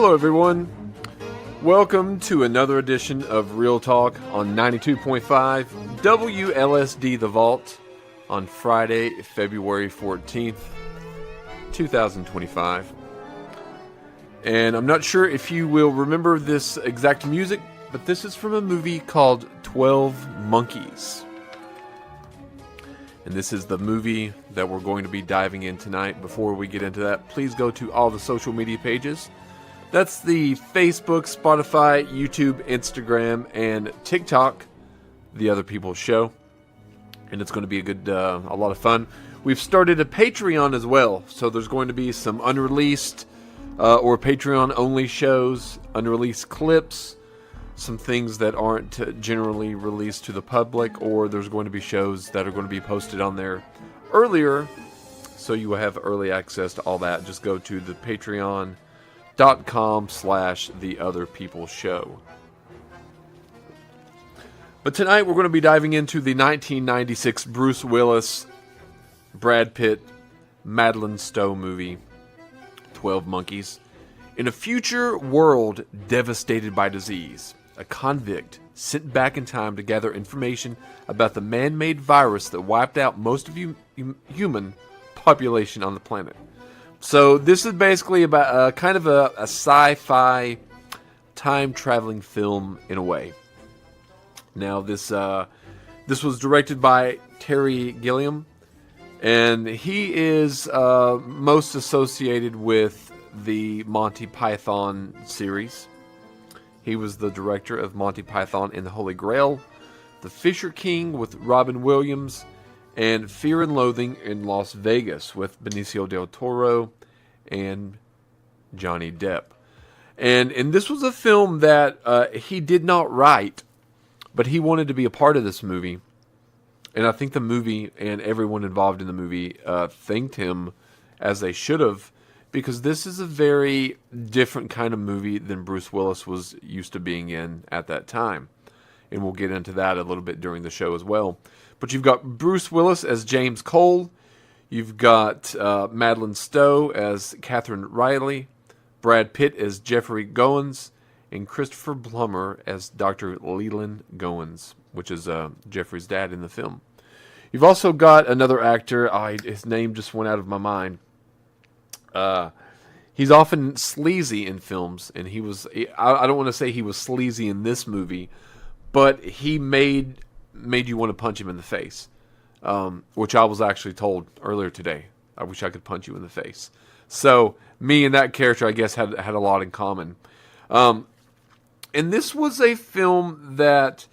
Hello everyone, welcome to another edition of Real Talk on 92.5 WLSD The Vault on Friday, February 14th, 2025. And I'm not sure if you will remember this exact music, but this is from a movie called 12 Monkeys. And this is the movie that we're going to be diving in tonight. Before we get into that, please go to all the social media pages. That's the Facebook, Spotify, YouTube, Instagram, and TikTok, The Other People's Show. And it's going to be a lot of fun. We've started a Patreon as well. So there's going to be some unreleased or Patreon-only shows, unreleased clips, some things that aren't generally released to the public, or there's going to be shows that are going to be posted on there earlier, so you will have early access to all that. Just go to the patreon.com/theotherpeopleshow. But tonight we're going to be diving into the 1996 Bruce Willis, Brad Pitt, Madeleine Stowe movie, 12 Monkeys. In a future world devastated by disease, a convict sent back in time to gather information about the man-made virus that wiped out most of human population on the planet. So this is basically about kind of a sci-fi time-traveling film in a way. Now this was directed by Terry Gilliam, and he is most associated with the Monty Python series. He was the director of Monty Python and the Holy Grail, The Fisher King with Robin Williams, and Fear and Loathing in Las Vegas with Benicio del Toro and Johnny Depp. And this was a film that he did not write, but he wanted to be a part of this movie. And I think the movie and everyone involved in the movie thanked him, as they should have, because this is a very different kind of movie than Bruce Willis was used to being in at that time. And we'll get into that a little bit during the show as well. But you've got Bruce Willis as James Cole. You've got Madeleine Stowe as Catherine Riley. Brad Pitt as Jeffrey Goins. And Christopher Plummer as Dr. Leland Goins, which is Jeffrey's dad in the film. You've also got another actor. His name just went out of my mind. He's often sleazy in films, and I don't want to say he was sleazy in this movie, but he made you want to punch him in the face, which I was actually told earlier today. I wish I could punch you in the face. So me and that character, I guess, had a lot in common. And this was a film that,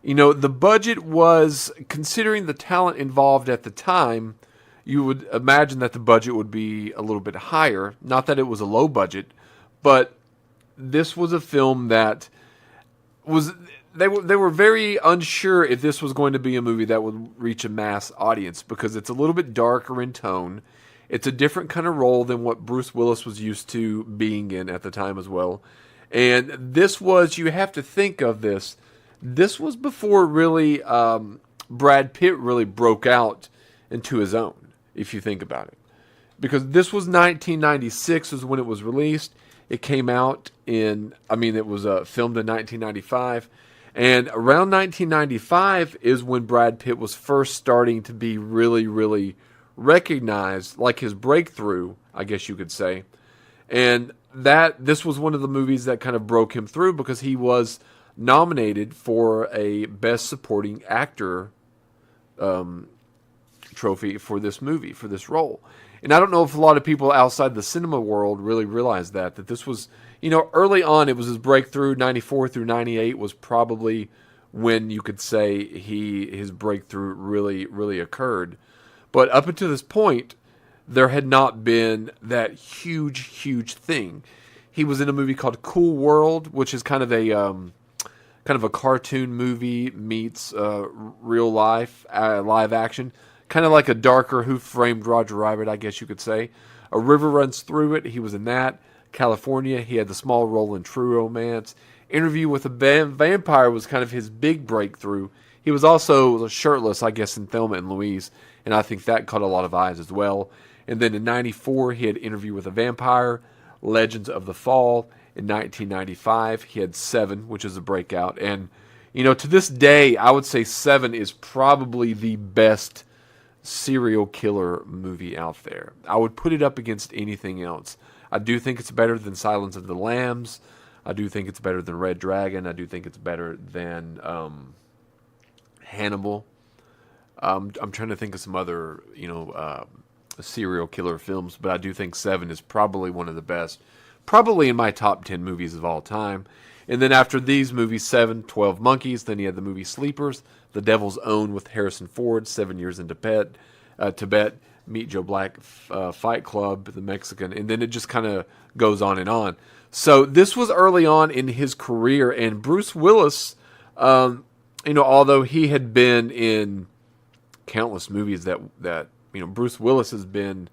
the budget was, considering the talent involved at the time, you would imagine that the budget would be a little bit higher. Not that it was a low budget, but this was a film that was... They were very unsure if this was going to be a movie that would reach a mass audience, because it's a little bit darker in tone. It's a different kind of role than what Bruce Willis was used to being in at the time as well. And this was, you have to think of this was before really Brad Pitt really broke out into his own, if you think about it. Because this was 1996 is when it was released. It came out it was filmed in 1995. And around 1995 is when Brad Pitt was first starting to be really, really recognized, like his breakthrough, I guess you could say. And this was one of the movies that kind of broke him through, because he was nominated for a Best Supporting Actor trophy for this movie, for this role. And I don't know if a lot of people outside the cinema world really realized that this was, early on it was his breakthrough. 94 through 98 was probably when you could say his breakthrough really, really occurred. But up until this point, there had not been that huge thing. He was in a movie called Cool World, which is kind of a cartoon movie meets real life, live action. Kind of like a darker Who Framed Roger Rabbit, I guess you could say. A River Runs Through It, he was in that. California, he had the small role in True Romance. Interview with a Vampire was kind of his big breakthrough. He was also shirtless, I guess, in Thelma and Louise, and I think that caught a lot of eyes as well. And then in 94, he had Interview with a Vampire, Legends of the Fall, In 1995, he had Seven, which is a breakout. And, to this day, I would say Seven is probably the best serial killer movie out there. I would put it up against anything else. I do think it's better than Silence of the Lambs. I do think it's better than Red Dragon. I do think it's better than Hannibal. I'm trying to think of some other, serial killer films, but I do think Seven is probably one of the best. Probably in my top 10 movies of all time. And then after these movies, 7, 12 Monkeys. Then he had the movie Sleepers, The Devil's Own with Harrison Ford, 7 Years in Tibet, Meet Joe Black, Fight Club, The Mexican. And then it just kind of goes on and on. So this was early on in his career. And Bruce Willis, although he had been in countless movies that Bruce Willis has been,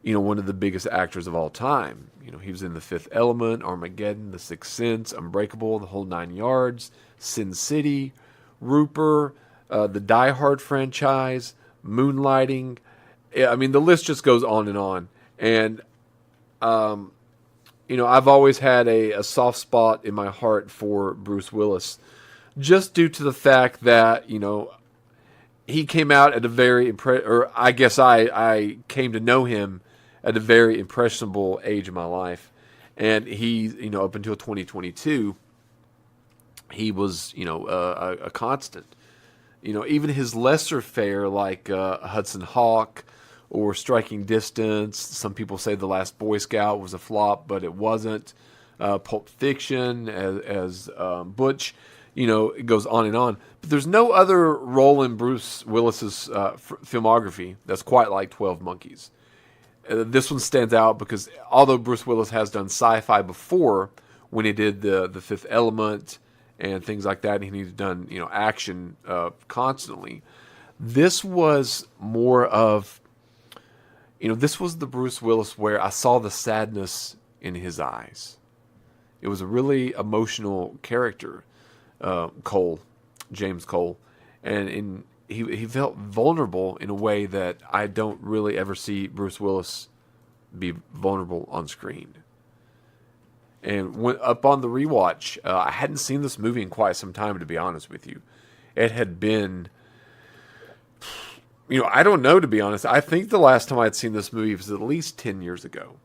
one of the biggest actors of all time. He was in The Fifth Element, Armageddon, The Sixth Sense, Unbreakable, The Whole Nine Yards, Sin City, Rooper, the Die Hard franchise, Moonlighting. I mean, the list just goes on and on. And, I've always had a soft spot in my heart for Bruce Willis, just due to the fact that, he came out at a very I came to know him at a very impressionable age in my life. And he, up until 2022, he was, a constant. Even his lesser fare, like Hudson Hawk or Striking Distance. Some people say The Last Boy Scout was a flop, but it wasn't. Pulp Fiction as Butch. It goes on and on. But there's no other role in Bruce Willis's filmography that's quite like 12 Monkeys. This one stands out because although Bruce Willis has done sci-fi before, when he did the Fifth Element and things like that, and he's done action constantly, this was more of this was the Bruce Willis where I saw the sadness in his eyes. It was a really emotional character, James Cole, and he felt vulnerable in a way that I don't really ever see Bruce Willis be vulnerable on screen. And when up on the rewatch, I hadn't seen this movie in quite some time, to be honest with you. It had been, I don't know, to be honest. I think the last time I'd seen this movie was at least 10 years ago.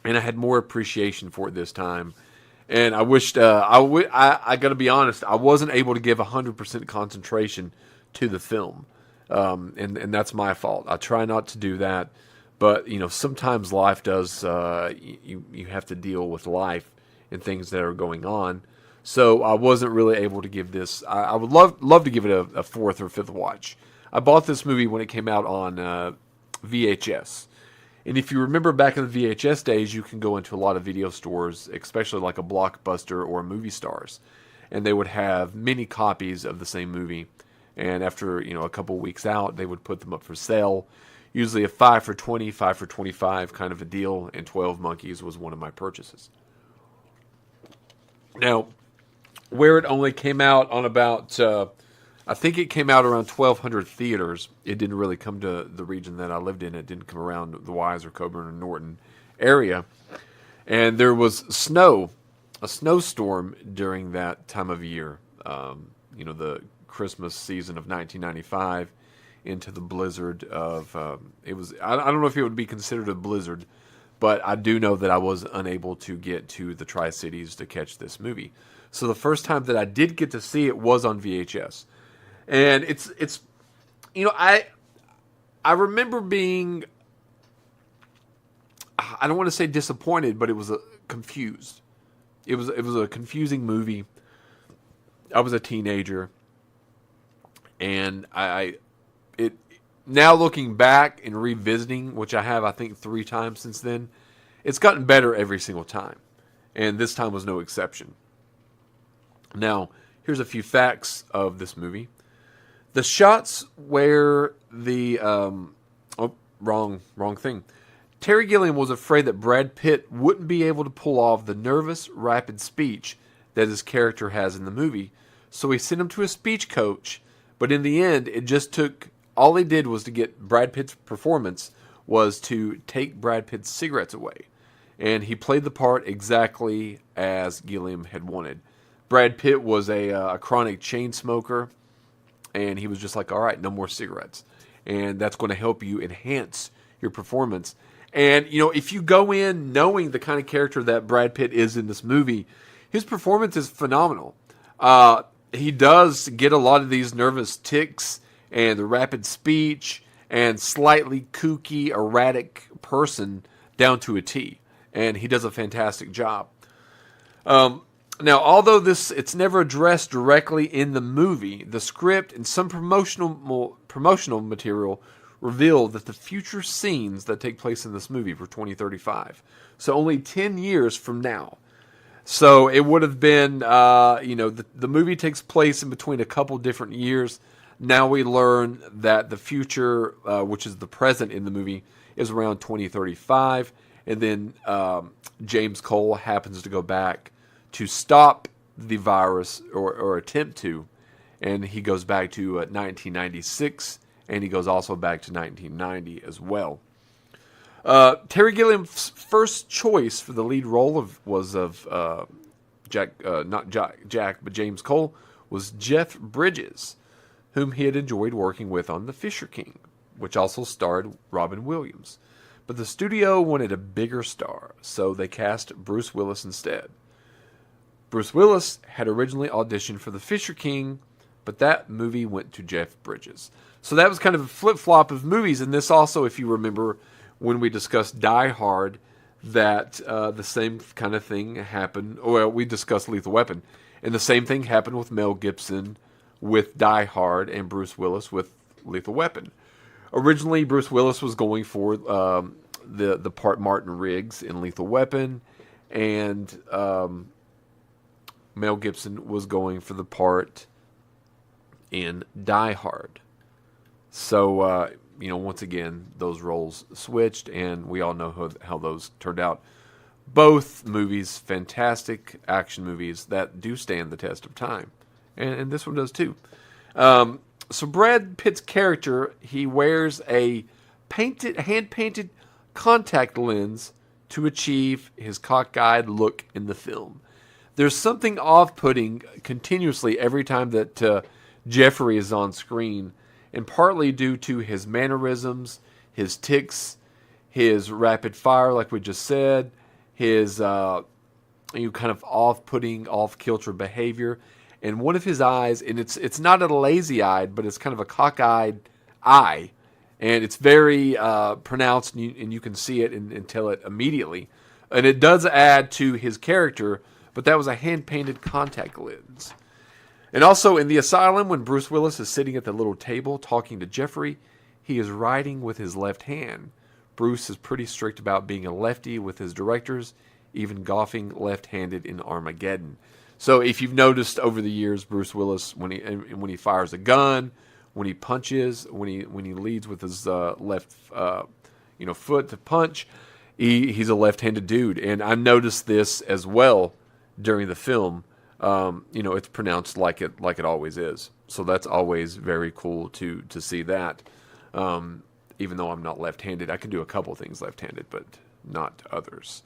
And I had more appreciation for it this time. And I wished, I got to be honest, I wasn't able to give 100% concentration to the film. And that's my fault. I try not to do that. But, sometimes life does, you have to deal with life and things that are going on. So I wasn't really able to give this, I would love to give it a fourth or fifth watch. I bought this movie when it came out on VHS. And if you remember back in the VHS days, you can go into a lot of video stores, especially like a Blockbuster or a Movie Stars, and they would have many copies of the same movie. And after a couple weeks out, they would put them up for sale. Usually a 5 for 20, 5 for 25 kind of a deal, and 12 Monkeys was one of my purchases. Now, where it only came out on about, I think it came out around 1,200 theaters. It didn't really come to the region that I lived in. It didn't come around the Wise or Coburn or Norton area. And there was a snowstorm during that time of year. The Christmas season of 1995 into the blizzard of, it was, I don't know if it would be considered a blizzard, but I do know that I was unable to get to the Tri-Cities to catch this movie. So the first time that I did get to see it was on VHS. And it's I remember being, I don't want to say disappointed, but it was confused. It was a confusing movie. I was a teenager, and now looking back and revisiting, which I have I think 3 times since then, it's gotten better every single time, and this time was no exception. Now, here's a few facts of this movie. The shots where the wrong thing. Terry Gilliam was afraid that Brad Pitt wouldn't be able to pull off the nervous, rapid speech that his character has in the movie, so he sent him to a speech coach. But in the end, it just took, all he did was to get Brad Pitt's performance was to take Brad Pitt's cigarettes away. and he played the part exactly as Gilliam had wanted. Brad Pitt was a chronic chain smoker, and he was just like, all right, no more cigarettes. And that's going to help you enhance your performance. And, if you go in knowing the kind of character that Brad Pitt is in this movie, his performance is phenomenal. He does get a lot of these nervous tics and the rapid speech and slightly kooky, erratic person down to a T. And he does a fantastic job. Now, although it's never addressed directly in the movie, the script and some promotional material reveal that the future scenes that take place in this movie were 2035. So only 10 years from now. So it would have been, the movie takes place in between a couple different years. Now we learn that the future, which is the present in the movie, is around 2035. And then James Cole happens to go back to stop the virus or attempt to. And he goes back to 1996. And he goes also back to 1990 as well. Terry Gilliam's first choice for the lead role was James Cole, was Jeff Bridges, whom he had enjoyed working with on The Fisher King, which also starred Robin Williams. But the studio wanted a bigger star, so they cast Bruce Willis instead. Bruce Willis had originally auditioned for The Fisher King, but that movie went to Jeff Bridges. So that was kind of a flip-flop of movies, and this also, if you remember, when we discussed Die Hard, that the same kind of thing happened. Well, we discussed Lethal Weapon, and the same thing happened with Mel Gibson with Die Hard and Bruce Willis with Lethal Weapon. Originally, Bruce Willis was going for the part Martin Riggs in Lethal Weapon, and Mel Gibson was going for the part in Die Hard. So, once again, those roles switched, and we all know how those turned out. Both movies, fantastic action movies that do stand the test of time. And this one does too. So Brad Pitt's character, he wears a hand-painted contact lens to achieve his cockeyed look in the film. There's something off-putting continuously every time that Jeffrey is on screen, and partly due to his mannerisms, his tics, his rapid fire, like we just said, his kind of off-putting, off-kilter behavior, and one of his eyes, and it's not a lazy-eyed, but it's kind of a cockeyed eye, and it's very pronounced, and you can see it and tell it immediately, and it does add to his character, but that was a hand-painted contact lens. And also in the asylum, when Bruce Willis is sitting at the little table talking to Jeffrey, he is writing with his left hand. Bruce is pretty strict about being a lefty with his directors, even golfing left-handed in Armageddon. So if you've noticed over the years, Bruce Willis, when he fires a gun, when he punches, when he leads with his left foot to punch, he's a left-handed dude. And I noticed this as well during the film. It's pronounced like it always is. So that's always very cool to see that. Even though I'm not left-handed, I can do a couple things left-handed, but not others.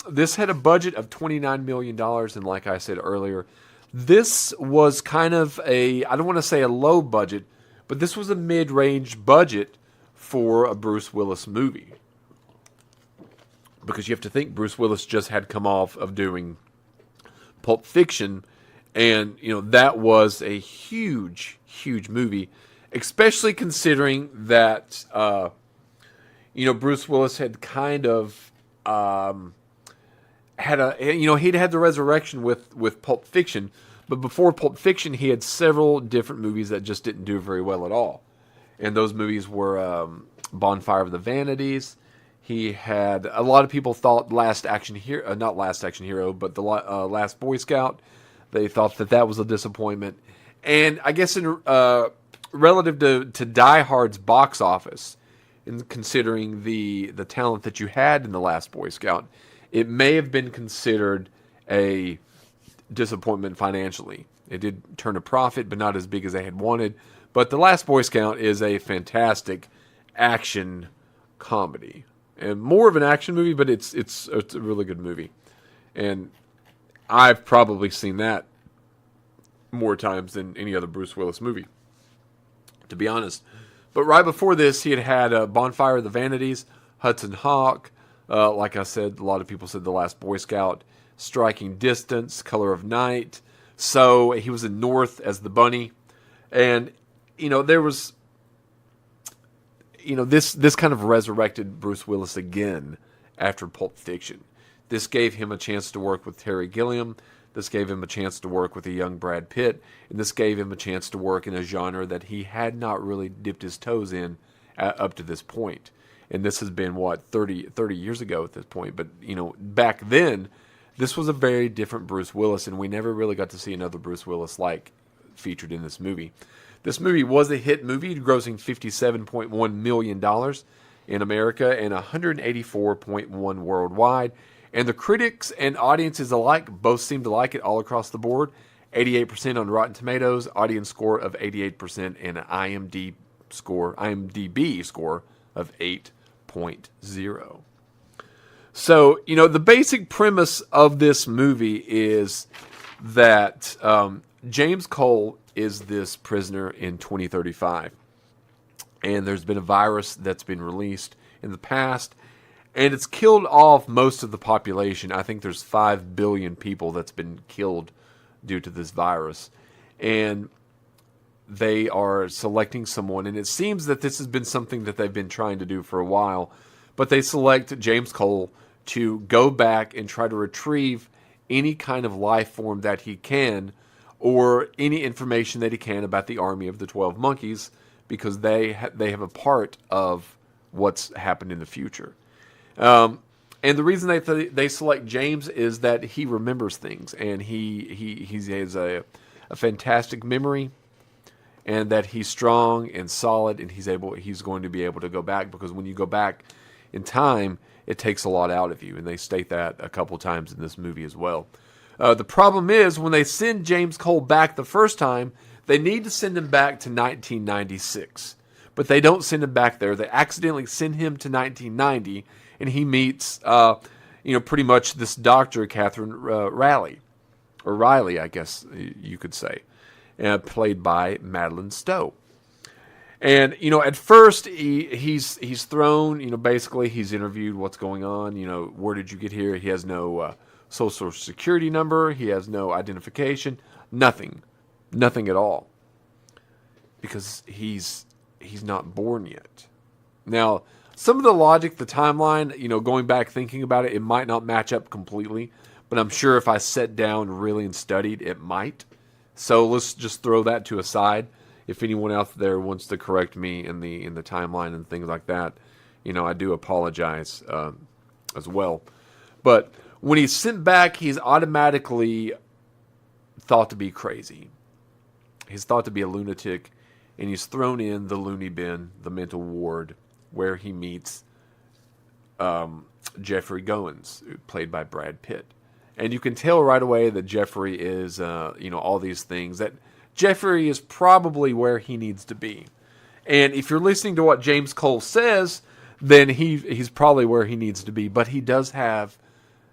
This had a budget of $29 million, and like I said earlier, this was kind of I don't want to say a low budget, but this was a mid-range budget for a Bruce Willis movie. Because you have to think Bruce Willis just had come off of doing Pulp Fiction, and that was a huge movie, especially considering that Bruce Willis had kind of had he'd had the resurrection with Pulp Fiction, but before Pulp Fiction he had several different movies that just didn't do very well at all, and those movies were Bonfire of the Vanities. He had, a lot of people thought Last Action Hero, not Last Action Hero, but the Last Boy Scout. They thought that was a disappointment. And I guess in relative to Die Hard's box office, and considering the talent that you had in the Last Boy Scout, it may have been considered a disappointment financially. It did turn a profit, but not as big as they had wanted. But the Last Boy Scout is a fantastic action comedy. and more of an action movie, but it's a really good movie, and I've probably seen that more times than any other Bruce Willis movie, to be honest. But right before this, he had Bonfire of the Vanities, Hudson Hawk, like I said, a lot of people said The Last Boy Scout, Striking Distance, Color of Night. So he was in North as the bunny, and there was. This kind of resurrected Bruce Willis again after Pulp Fiction. This gave him a chance to work with Terry Gilliam. This gave him a chance to work with a young Brad Pitt. And this gave him a chance to work in a genre that he had not really dipped his toes in up to this point. And this has been, 30 years ago at this point. But, back then, this was a very different Bruce Willis, and we never really got to see another Bruce Willis like featured in this movie. This movie was a hit movie, grossing $57.1 million in America and $184.1 worldwide. And the critics and audiences alike both seem to like it all across the board. 88% on Rotten Tomatoes, audience score of 88%, and an IMDb score of 8.0. So, the basic premise of this movie is that James Cole is this prisoner in 2035. And there's been a virus that's been released in the past, and it's killed off most of the population. I think there's 5 billion people that's been killed due to this virus. And they are selecting someone, and it seems that this has been something that they've been trying to do for a while, but they select James Cole to go back and try to retrieve any kind of life form that he can, or any information that he can about the army of the 12 monkeys, because they have a part of what's happened in the future. And the reason they select James is that he remembers things, and he has a fantastic memory, and that he's strong and solid, and he's going to be able to go back, because when you go back in time, it takes a lot out of you, and they state that a couple times in this movie as well. The problem is, when they send James Cole back the first time, they need to send him back to 1996. But they don't send him back there. They accidentally send him to 1990, and he meets, pretty much this doctor, Catherine Riley, I guess you could say, played by Madeline Stowe. And, at first, he's thrown, basically he's interviewed, what's going on, where did you get here? He has no social security number. He has no identification. Nothing at all, because he's not born yet. Now, some of the logic, the timeline, going back thinking about it, it might not match up completely, but I'm sure if I sat down really and studied, it might. So let's just throw that to a side. If anyone out there wants to correct me in the timeline and things like that, I do apologize as well. But when he's sent back, he's automatically thought to be crazy. He's thought to be a lunatic, and he's thrown in the loony bin, the mental ward, where he meets Jeffrey Goins, played by Brad Pitt. And you can tell right away that Jeffrey is, all these things, that Jeffrey is probably where he needs to be. And if you're listening to what James Cole says, then he's probably where he needs to be. But he does have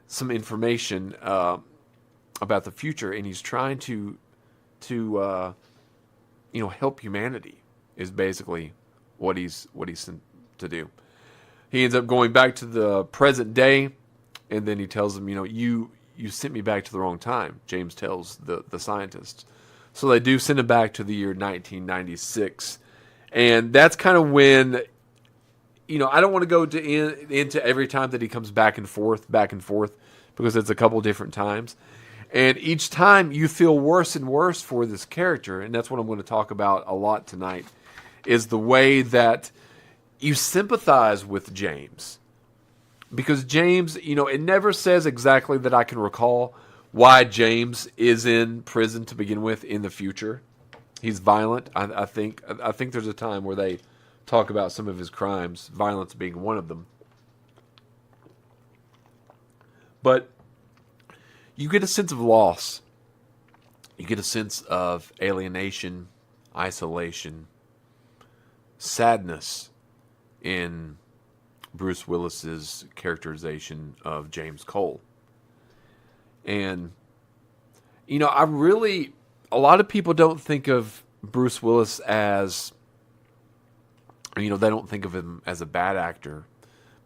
some information about the future, and he's trying to help humanity, is basically what he's sent to do. He ends up going back to the present day, and then he tells them, you sent me back to the wrong time, James tells the scientists. So they do send him back to the year 1996. And that's kind of when, I don't want to go into every time that he comes back and forth, because it's a couple different times. And each time you feel worse and worse for this character, and that's what I'm going to talk about a lot tonight, is the way that you sympathize with James. Because James, it never says exactly that I can recall why James is in prison to begin with in the future. He's violent. I think there's a time where they talk about some of his crimes, violence being one of them. But you get a sense of loss. You get a sense of alienation, isolation, sadness in Bruce Willis's characterization of James Cole. And, you know, a lot of people don't think of Bruce Willis as, you know, they don't think of him as a bad actor,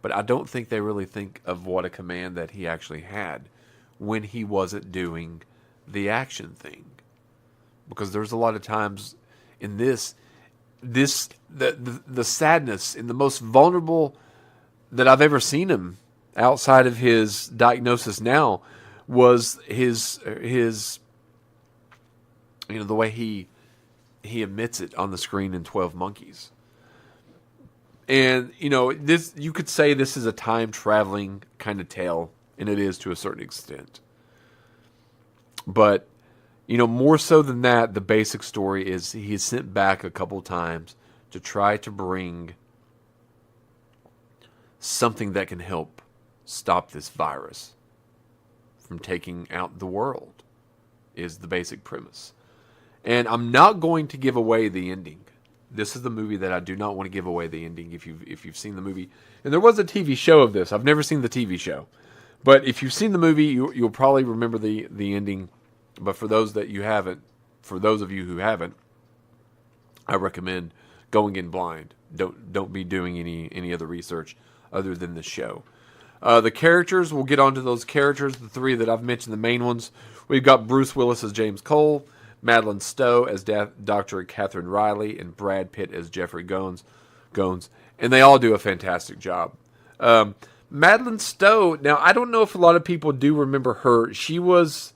but I don't think they really think of what a command that he actually had when he wasn't doing the action thing. Because there's a lot of times in the sadness in the most vulnerable that I've ever seen him outside of his diagnosis now was his you know, the way he admits it on the screen in 12 Monkeys. And, you know, this, you could say this is a time traveling kind of tale, and it is to a certain extent. But, you know, more so than that, the basic story is he is sent back a couple times to try to bring something that can help stop this virus from taking out the world, is the basic premise. And I'm not going to give away the ending. This is the movie that I do not want to give away the ending if you've seen the movie. And there was a TV show of this. I've never seen the TV show. But if you've seen the movie, you'll probably remember the ending. But for those of you who haven't, I recommend going in blind. Don't be doing any other research other than the show. The characters, we'll get onto those characters. The three that I've mentioned, the main ones. We've got Bruce Willis as James Cole, Madeline Stowe as Dr. Catherine Riley, and Brad Pitt as Jeffrey Goins. And they all do a fantastic job. Madeline Stowe, now I don't know if a lot of people do remember her. She was,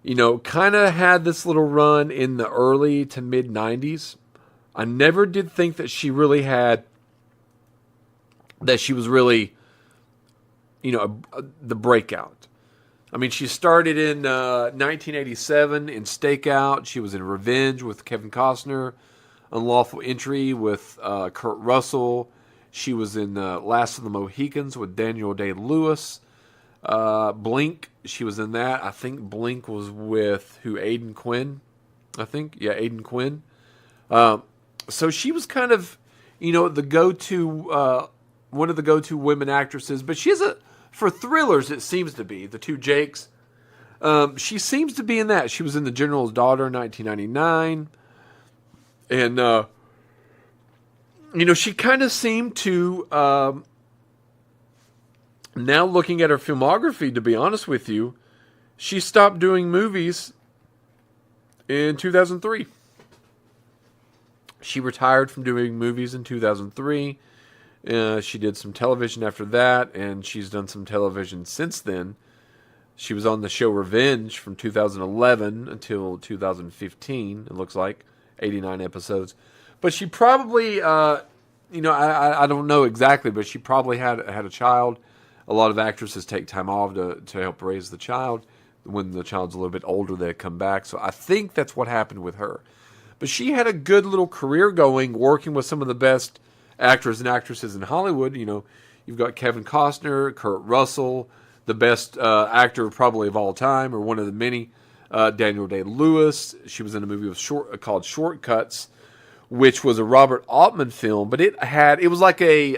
you know, kind of had this little run in the early to mid 90s. I never did think that she was really, you know, the breakout. I mean, she started in 1987 in Stakeout. She was in Revenge with Kevin Costner, Unlawful Entry with Kurt Russell. She was in Last of the Mohicans with Daniel Day-Lewis. Blink, she was in that. I think Blink was with Aidan Quinn. Aidan Quinn. So she was kind of, you know, the go-to, one of the go-to women actresses. But she's for thrillers, it seems to be, the two Jakes. She seems to be in that. She was in The General's Daughter in 1999. And, you know, she kind of seemed to, now looking at her filmography, to be honest with you, she stopped doing movies in 2003. She retired from doing movies in 2003. She did some television after that, and she's done some television since then. She was on the show Revenge from 2011 until 2015, it looks like. 89 episodes. But she probably, you know, I don't know exactly, but she probably had a child. A lot of actresses take time off to help raise the child. When the child's a little bit older, they come back. So I think that's what happened with her. But she had a good little career going, working with some of the best actors and actresses in Hollywood. You know, you've got Kevin Costner, Kurt Russell, the best actor probably of all time, or one of the many, Daniel Day-Lewis. She was in a movie called Shortcuts, which was a Robert Altman film, but it was like a,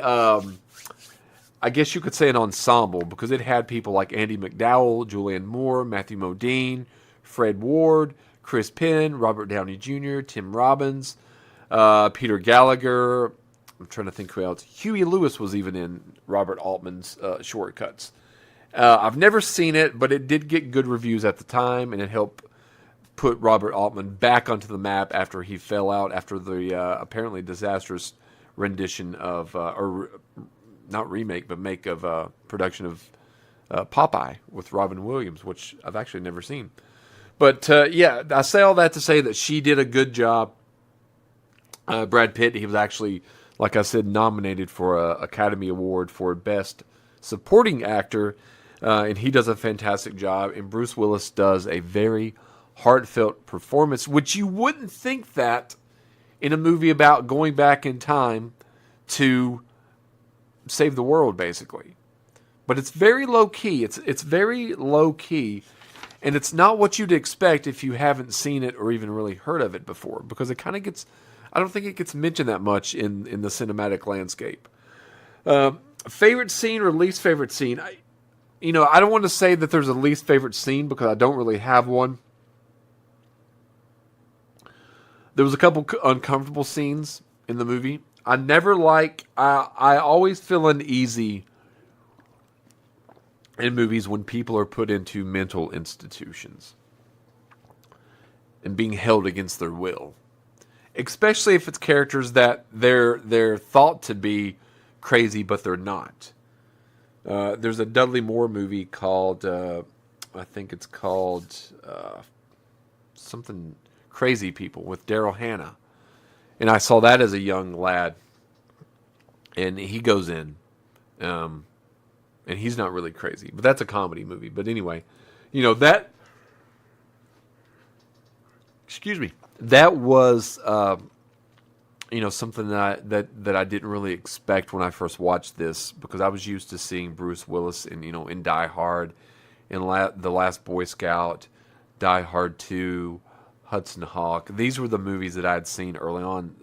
I guess you could say an ensemble, because it had people like Andy McDowell, Julianne Moore, Matthew Modine, Fred Ward, Chris Penn, Robert Downey Jr., Tim Robbins, Peter Gallagher. I'm trying to think who else. Huey Lewis was even in Robert Altman's Shortcuts. I've never seen it, but it did get good reviews at the time, and it helped put Robert Altman back onto the map after he fell out after the apparently disastrous rendition of, or not remake, but make of production of Popeye with Robin Williams, which I've actually never seen. But yeah, I say all that to say that she did a good job. Brad Pitt, he was actually, like I said, nominated for an Academy Award for Best Supporting Actor, and he does a fantastic job. And Bruce Willis does a very heartfelt performance, which you wouldn't think that in a movie about going back in time to save the world, basically. But it's very low key. It's very low key, and it's not what you'd expect if you haven't seen it or even really heard of it before, because it kind of gets, I don't think it gets mentioned that much in the cinematic landscape. Favorite scene or least favorite scene? I don't want to say that there's a least favorite scene because I don't really have one. There was a couple uncomfortable scenes in the movie. I always feel uneasy in movies when people are put into mental institutions and being held against their will. Especially if it's characters that they're thought to be crazy, but they're not. There's a Dudley Moore movie called, I think it's called something Crazy People with Daryl Hannah. And I saw that as a young lad. And he goes in. And he's not really crazy. But that's a comedy movie. But anyway, that... Excuse me. That was, something that I didn't really expect when I first watched this, because I was used to seeing Bruce Willis in Die Hard, in The Last Boy Scout, Die Hard 2, Hudson Hawk. These were the movies that I had seen early on,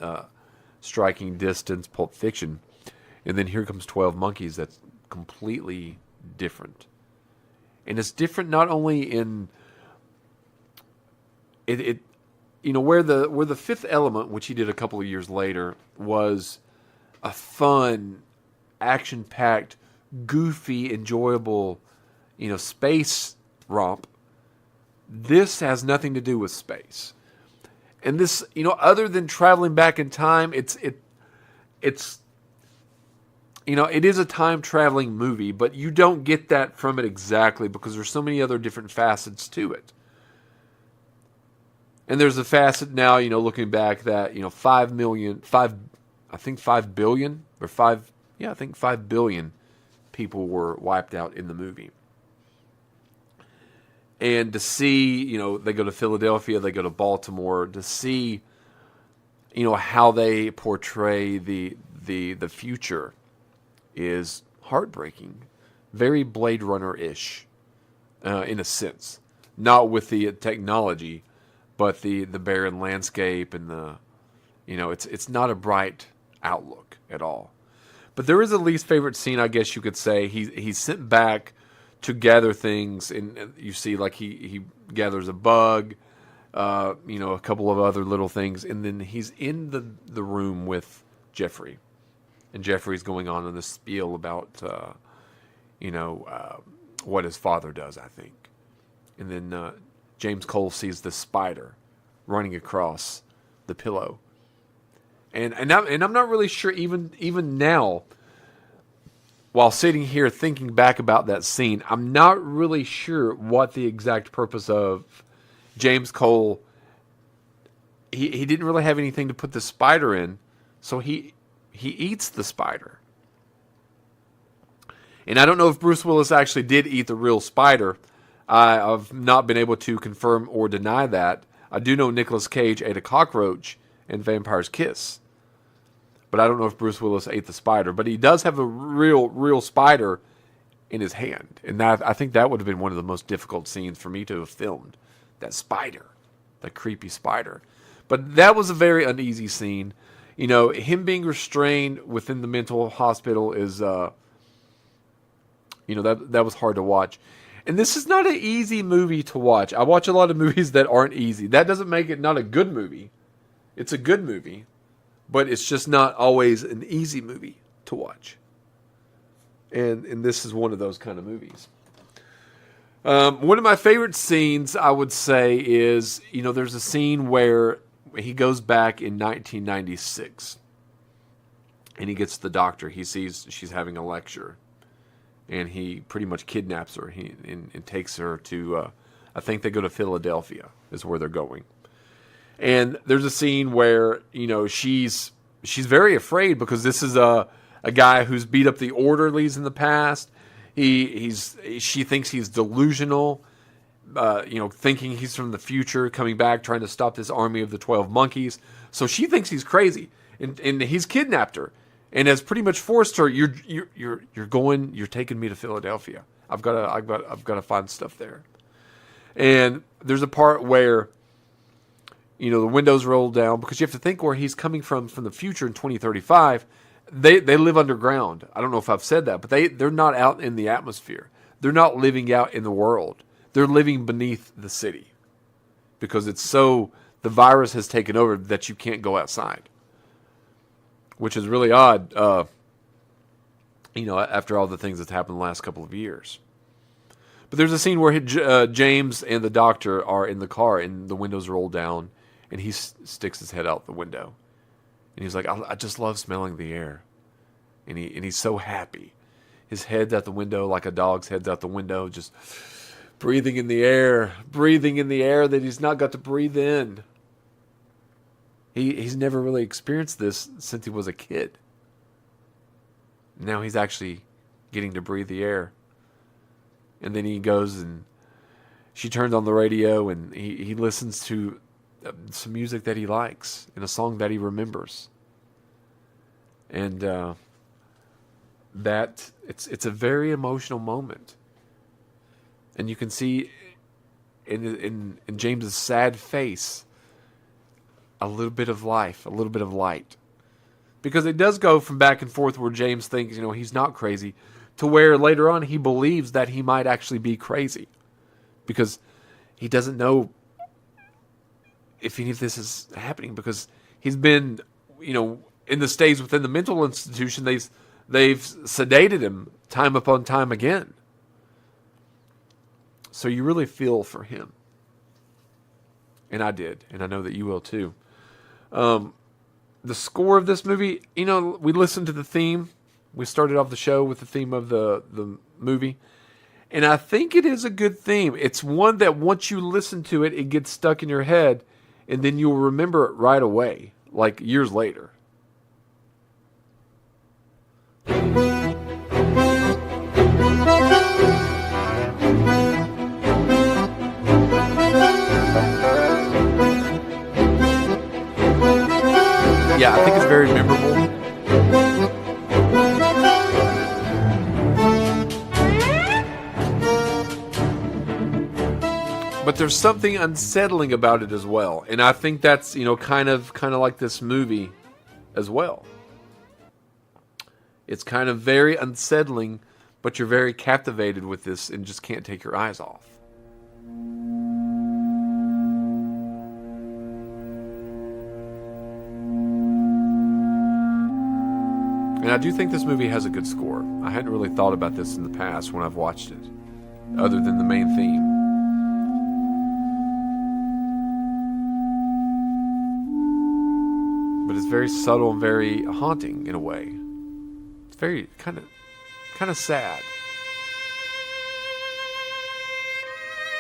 Striking Distance, Pulp Fiction, and then here comes 12 Monkeys. That's completely different, and it's different not only in it. Where the Fifth Element, which he did a couple of years later, was a fun, action-packed, goofy, enjoyable, space romp. This has nothing to do with space. And this, other than traveling back in time, it is a time-traveling movie, but you don't get that from it exactly because there's so many other different facets to it. And there's a facet now, looking back that, 5 billion people were wiped out in the movie. And to see, they go to Philadelphia, they go to Baltimore, to see, how they portray the future is heartbreaking. Very Blade Runner-ish, in a sense. Not with the technology, but the barren landscape and it's not a bright outlook at all. But there is a least favorite scene, I guess you could say. He's sent back to gather things, and you see like he gathers a bug, a couple of other little things, and then he's in the room with Jeffrey, and Jeffrey's going on in this spiel about what his father does, I think, and then James Cole sees the spider running across the pillow. And I'm not really sure even now, while sitting here thinking back about that scene, I'm not really sure what the exact purpose of James Cole. He didn't really have anything to put the spider in, so he eats the spider. And I don't know if Bruce Willis actually did eat the real spider. I've not been able to confirm or deny that. I do know Nicolas Cage ate a cockroach in Vampire's Kiss. But I don't know if Bruce Willis ate the spider. But he does have a real spider in his hand. And I think that would have been one of the most difficult scenes for me to have filmed. That spider. That creepy spider. But that was a very uneasy scene. Him being restrained within the mental hospital is... that was hard to watch. And this is not an easy movie to watch. I watch a lot of movies that aren't easy. That doesn't make it not a good movie. It's a good movie. But it's just not always an easy movie to watch. And this is one of those kind of movies. One of my favorite scenes, I would say, is, there's a scene where he goes back in 1996. And he gets the doctor. He sees she's having a lecture. And he pretty much kidnaps her and takes her to, I think they go to Philadelphia is where they're going. And there's a scene where, she's very afraid because this is a guy who's beat up the orderlies in the past. She thinks he's delusional, thinking he's from the future, coming back, trying to stop this army of the 12 monkeys. So she thinks he's crazy, and he's kidnapped her. And has pretty much forced her. You're taking me to Philadelphia. I've got to find stuff there. And there's a part where, the windows roll down because you have to think where he's coming from the future in 2035. they live underground. I don't know if I've said that, but they're not out in the atmosphere. They're not living out in the world. They're living beneath the city because the virus has taken over that you can't go outside, which is really odd, after all the things that's happened the last couple of years. But there's a scene where James and the doctor are in the car and the windows roll down and he sticks his head out the window. And he's like, I just love smelling the air. And he's so happy. His head's out the window like a dog's head's out the window, just breathing in the air that he's not got to breathe in. He's never really experienced this since he was a kid. Now he's actually getting to breathe the air. And then he goes and she turns on the radio and he listens to some music that he likes and a song that he remembers. And that it's a very emotional moment. And you can see in James's sad face a little bit of life, a little bit of light. Because it does go from back and forth where James thinks, he's not crazy, to where later on he believes that he might actually be crazy. Because he doesn't know if any of this is happening. Because he's been, in the stays within the mental institution, they've sedated him time upon time again. So you really feel for him. And I did. And I know that you will too. The score of this movie, we listened to the theme. We started off the show with the theme of the movie. And I think it is a good theme. It's one that once you listen to it, it gets stuck in your head. And then you'll remember it right away, like years later. Yeah, I think it's very memorable. But there's something unsettling about it as well. And I think that's, kind of like this movie as well. It's kind of very unsettling, but you're very captivated with this and just can't take your eyes off. And I do think this movie has a good score. I hadn't really thought about this in the past when I've watched it, other than the main theme. But it's very subtle and very haunting in a way. It's very kind of sad.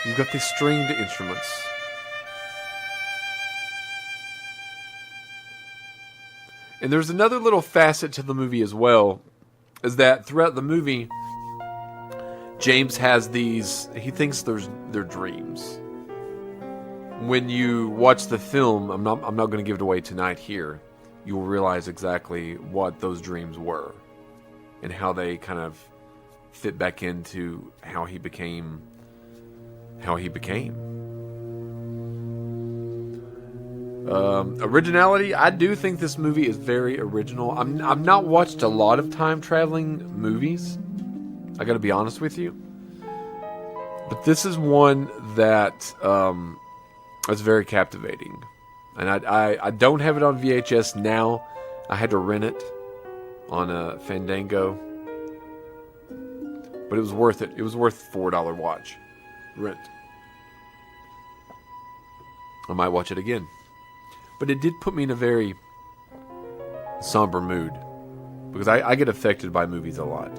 You've got these stringed instruments. And there's another little facet to the movie as well, is that throughout the movie, James has these, he thinks they're dreams. When you watch the film, I'm not going to give it away tonight here, you will realize exactly what those dreams were and how they kind of fit back into how he became. Originality, I do think this movie is very original. I've not watched a lot of time traveling movies, I gotta be honest with you, but this is one that is very captivating. And I don't have it on VHS now. I had to rent it on a Fandango, but it was worth it. It was worth $4 watch rent. I might watch it again. But it did put me in a very somber mood. Because I get affected by movies a lot.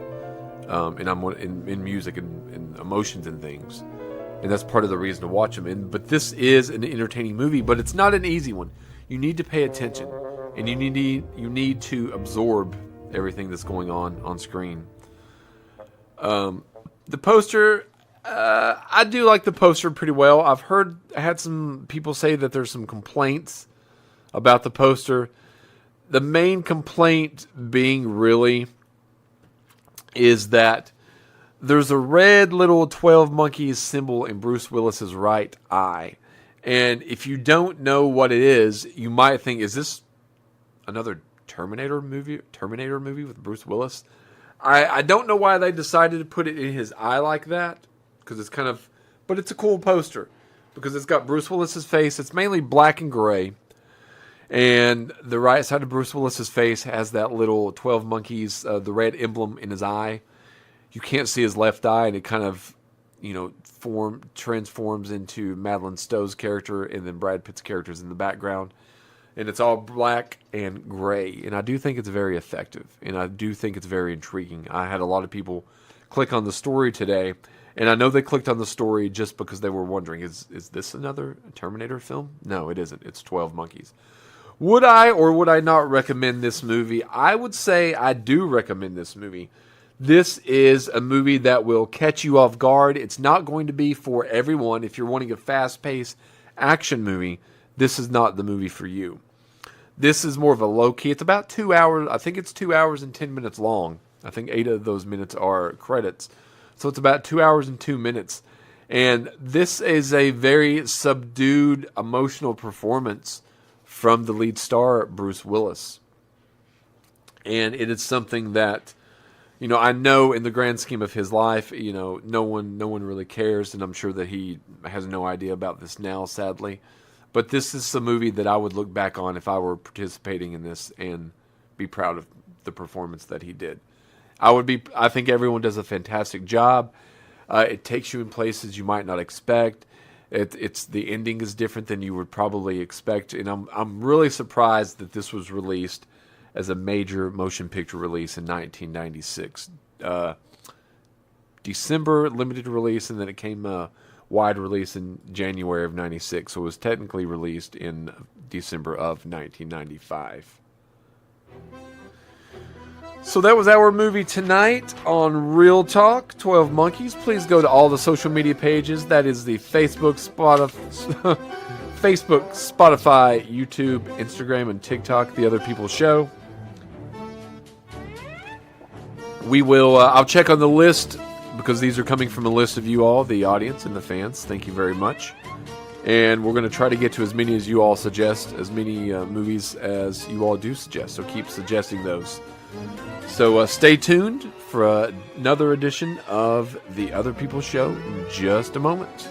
And I'm in music and emotions and things. And that's part of the reason to watch them. But this is an entertaining movie, but it's not an easy one. You need to pay attention. And you need to absorb everything that's going on screen. The poster, I do like the poster pretty well. I had some people say that there's some complaints about the poster. The main complaint being really is that there's a red little 12 monkeys symbol in Bruce Willis's right eye. And if you don't know what it is, you might think, is this another Terminator movie with Bruce Willis. I don't know why they decided to put it in his eye like that, because it's kind of, but it's a cool poster because it's got Bruce Willis's face. It's mainly black and gray, and the right side of Bruce Willis's face has that little 12 monkeys, the red emblem in his eye. You can't see his left eye, and it kind of, transforms into Madeline Stowe's character, and then Brad Pitt's characters in the background. And it's all black and gray. And I do think it's very effective. And I do think it's very intriguing. I had a lot of people click on the story today. And I know they clicked on the story just because they were wondering, is this another Terminator film? No, it isn't. It's 12 Monkeys. Would I or would I not recommend this movie? I would say I do recommend this movie. This is a movie that will catch you off guard. It's not going to be for everyone. If you're wanting a fast-paced action movie, this is not the movie for you. This is more of a low-key. It's about 2 hours. I think it's 2 hours and 10 minutes long. I think 8 of those minutes are credits. So it's about 2 hours and 2 minutes. And this is a very subdued, emotional performance from the lead star, Bruce Willis. And it is something that, I know in the grand scheme of his life, no one really cares. And I'm sure that he has no idea about this now, sadly. But this is a movie that I would look back on if I were participating in this and be proud of the performance that he did. I think everyone does a fantastic job. It takes you in places you might not expect. It's the ending is different than you would probably expect. And I'm really surprised that this was released as a major motion picture release in 1996. December limited release, and then it came wide release in January of 96, so it was technically released in December of 1995. So that was our movie tonight on Real Talk 12 Monkeys. Please go to all the social media pages. That is the Facebook, Spotify, YouTube, Instagram, and TikTok, The Other People Show. We will, I'll check on the list, because these are coming from a list of you all, the audience and the fans. Thank you very much. And we're going to try to get to as many as you all suggest, as many movies as you all do suggest. So keep suggesting those. So stay tuned for another edition of The Other People Show in just a moment.